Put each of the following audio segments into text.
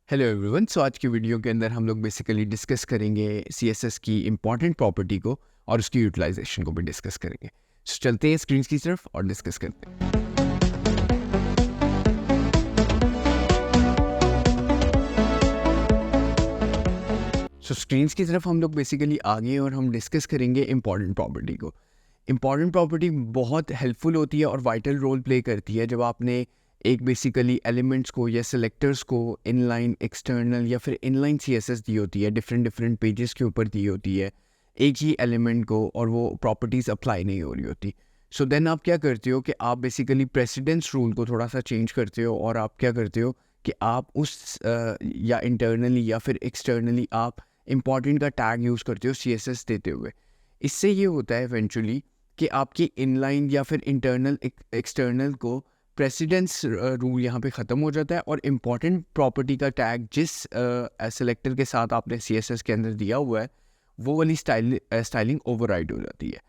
Hello everyone. सो आज की video के अंदर हम लोग बेसिकली डिस्कस करेंगे CSS की इम्पॉर्टेंट प्रॉपर्टी को और उसकी यूटिलाइजेशन को भी डिस्कस करेंगे। सो चलते हैं स्क्रीन की तरफ और डिस्कस करते हैं। सो स्क्रीन की तरफ हम लोग बेसिकली आगे और हम डिस्कस करेंगे इम्पॉर्टेंट प्रॉपर्टी को। इम्पॉर्टेंट प्रॉपर्टी बहुत हेल्पफुल होती है और वाइटल रोल प्ले करती है जब आपने एक बेसिकली एलिमेंट्स को या सेलेक्टर्स को इनलाइन, एक्सटर्नल या फिर इनलाइन CSS दी होती है, डिफरेंट पेजेस के ऊपर दी होती है एक ही एलिमेंट को, और वो प्रॉपर्टीज़ अप्लाई नहीं हो रही होती। सो देन आप क्या करते हो कि आप बेसिकली प्रेसिडेंस रूल को थोड़ा सा चेंज करते हो और आप क्या करते हो कि आप उस या इंटरनली या फिर एक्सटर्नली आप इम्पॉर्टेंट का टैग यूज़ करते हो CSS देते हुए। इससे ये होता है इवेंचुअली कि आपकी इनलाइन या फिर इंटरनल एक्सटर्नल को प्रेसिडेंस रूल यहाँ पे ख़त्म हो जाता है और इम्पॉर्टेंट प्रॉपर्टी का टैग जिस सेलेक्टर के साथ आपने CSS के अंदर दिया हुआ है वो वाली स्टाइलिंग ओवरराइड हो जाती है।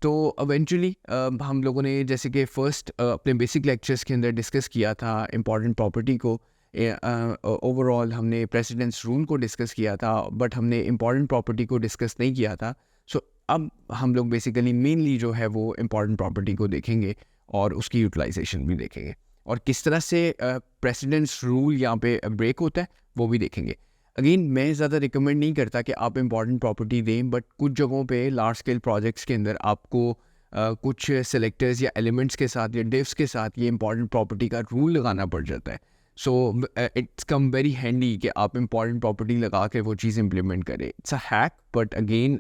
तो इवेंचुअली हम लोगों ने जैसे कि फर्स्ट अपने बेसिक लेक्चर्स के अंदर डिस्कस किया था इम्पॉर्टेंट प्रॉपर्टी को, ओवरऑल हमने प्रेसिडेंस रूल को डिस्कस किया था बट हमने इम्पॉर्टेंट प्रॉपर्टी को डिस्कस नहीं किया था। सो अब हम लोग बेसिकली मेनली जो है वो इम्पॉर्टेंट प्रॉपर्टी को देखेंगे और उसकी यूटिलाइजेशन भी देखेंगे और किस तरह से प्रेसिडेंस रूल यहाँ पे ब्रेक होता है वो भी देखेंगे। अगेन मैं ज़्यादा रिकमेंड नहीं करता कि आप इम्पॉर्टेंट प्रॉपर्टी दें, बट कुछ जगहों पे लार्ज स्केल प्रोजेक्ट्स के अंदर आपको कुछ सेलेक्टर्स या एलिमेंट्स के साथ या डिव्स के साथ ये इम्पॉर्टेंट प्रॉपर्टी का रूल लगाना पड़ जाता है। So it's come very handy कि आप इम्पॉर्टेंट प्रॉपर्टी लगा के वो चीज़ इम्प्लीमेंट करें। It's a hack but again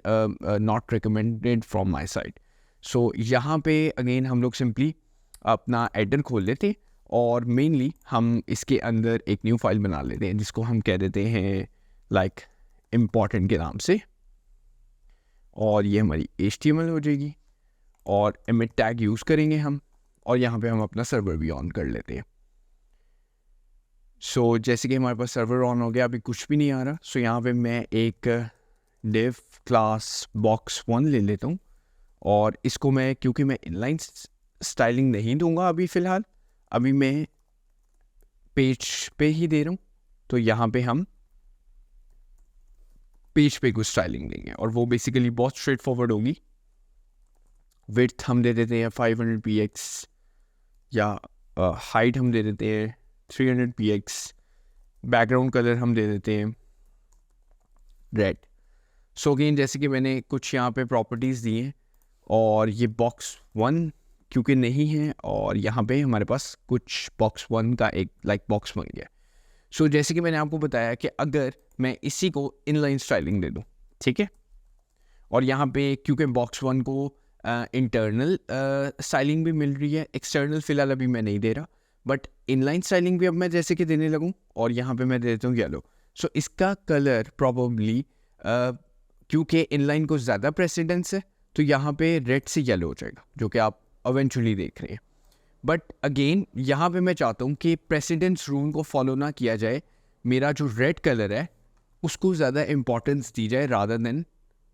not recommended from my side. So यहाँ पे अगेन हम लोग सिंपली अपना एडिटर खोल लेते हैं और मेनली हम इसके अंदर एक न्यू फाइल बना लेते हैं जिसको हम कह देते हैं लाइक इम्पॉर्टेंट के नाम से, और ये हमारी HTML हो जाएगी और एमिट टैग यूज़ करेंगे हम, और यहाँ पे हम अपना सर्वर भी ऑन कर लेते हैं। सो जैसे कि हमारे पास सर्वर ऑन हो गया, अभी कुछ भी नहीं आ रहा। सो यहाँ पे मैं एक div क्लास box1 ले लेता हूँ और इसको मैं, क्योंकि मैं इनलाइन स्टाइलिंग नहीं दूंगा अभी फ़िलहाल, अभी मैं पेज पे ही दे रहा हूँ, तो यहाँ पे हम पेज पे कुछ स्टाइलिंग देंगे और वो बेसिकली बहुत स्ट्रेट फॉरवर्ड होगी। विड्थ हम दे देते हैं 500 px या हाइट हम दे देते हैं 300 px, बैकग्राउंड कलर हम दे देते हैं रेड। सो अगेन जैसे कि मैंने कुछ यहाँ पे प्रॉपर्टीज़ दी हैं और ये box1 क्योंकि नहीं है और यहाँ पे हमारे पास कुछ box1 का एक बॉक्स बन गया। सो जैसे कि मैंने आपको बताया कि अगर मैं इसी को इनलाइन स्टाइलिंग दे दूँ, ठीक है, और यहाँ पे क्योंकि box1 को इंटरनल स्टाइलिंग भी मिल रही है, एक्सटर्नल फ़िलहाल अभी मैं नहीं दे रहा, बट इनलाइन स्टाइलिंग भी अब मैं जैसे कि देने लगूँ और यहाँ पे मैं दे देता हूँ येलो। सो इसका कलर प्रॉबली क्योंकि इनलाइन को ज़्यादा प्रेसिडेंस है तो यहाँ पे रेड से येलो हो जाएगा, जो कि आप इवेंचुअली देख रहे हैं। बट अगेन यहाँ पे मैं चाहता हूँ कि प्रेसिडेंस रूल को फॉलो ना किया जाए, मेरा जो रेड कलर है उसको ज़्यादा इम्पोर्टेंस दी जाए rather than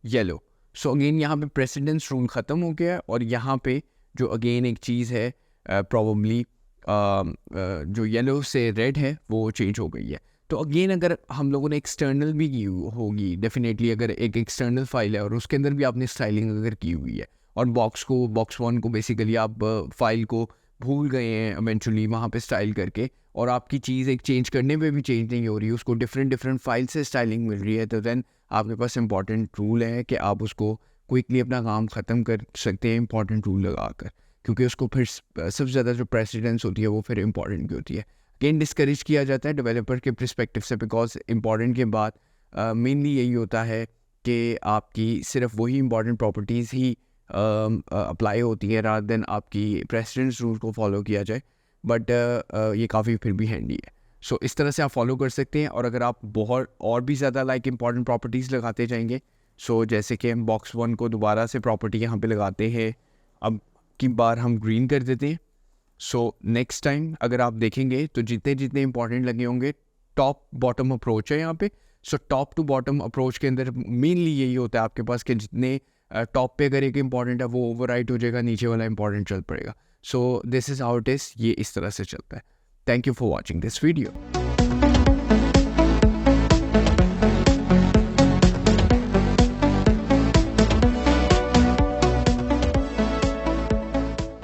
yellow. So again यहाँ पे प्रेसिडेंस रूल ख़त्म हो गया है और यहाँ पे जो अगेन एक चीज़ है प्रॉबली जो येलो से रेड है वो चेंज हो गई है। तो अगेन अगर हम लोगों ने एक्सटर्नल भी की होगी, डेफिनेटली अगर एक एक्सटर्नल फाइल है और उसके अंदर भी आपने स्टाइलिंग अगर की हुई है और box1 को बेसिकली आप फाइल को भूल गए हैं इवेंचुअली वहाँ पे स्टाइल करके, और आपकी चीज़ एक चेंज करने पे भी चेंज नहीं हो रही, उसको डिफरेंट फाइल से स्टाइलिंग मिल रही है, तो देन आपके पास इंपॉर्टेंट रूल है कि आप उसको क्विकली अपना काम ख़त्म कर सकते हैं इंपॉर्टेंट रूल लगा कर, क्योंकि उसको फिर सबसे ज़्यादा जो प्रेसिडेंस होती है वो फिर इंपॉर्टेंट की होती है। अगेन डिस्करेज किया जाता है डेवलपर के परस्पेक्टिव से, बिकॉज इंपॉर्टेंट के बाद मेनली यही होता है कि आपकी सिर्फ वही इंपॉर्टेंट प्रॉपर्टीज़ ही अप्लाई होती है रादर देन आपकी प्रेसिडेंस रूल को फॉलो किया जाए। बट ये काफ़ी फिर भी हैंडी है। सो इस तरह से आप फॉलो कर सकते हैं, और अगर आप बहुत और भी ज़्यादा इंपॉर्टेंट प्रॉपर्टीज़ लगाते जाएंगे, सो जैसे कि हम box1 को दोबारा से प्रॉपर्टी यहाँ पे लगाते हैं, अब की बार हम ग्रीन कर देते हैं। सो नेक्स्ट टाइम अगर आप देखेंगे तो जितने जितने इंपॉर्टेंट लगे होंगे, टॉप बॉटम अप्रोच है यहाँ पे। So top to bottom approach के अंदर मेनली यही होता है आपके पास कि जितने टॉप पे अगर एक इंपॉर्टेंट है वो ओवरराइट हो जाएगा, नीचे वाला इंपॉर्टेंट चल पड़ेगा। So this is how it is, ये इस तरह से चलता है। Thank you for watching this video.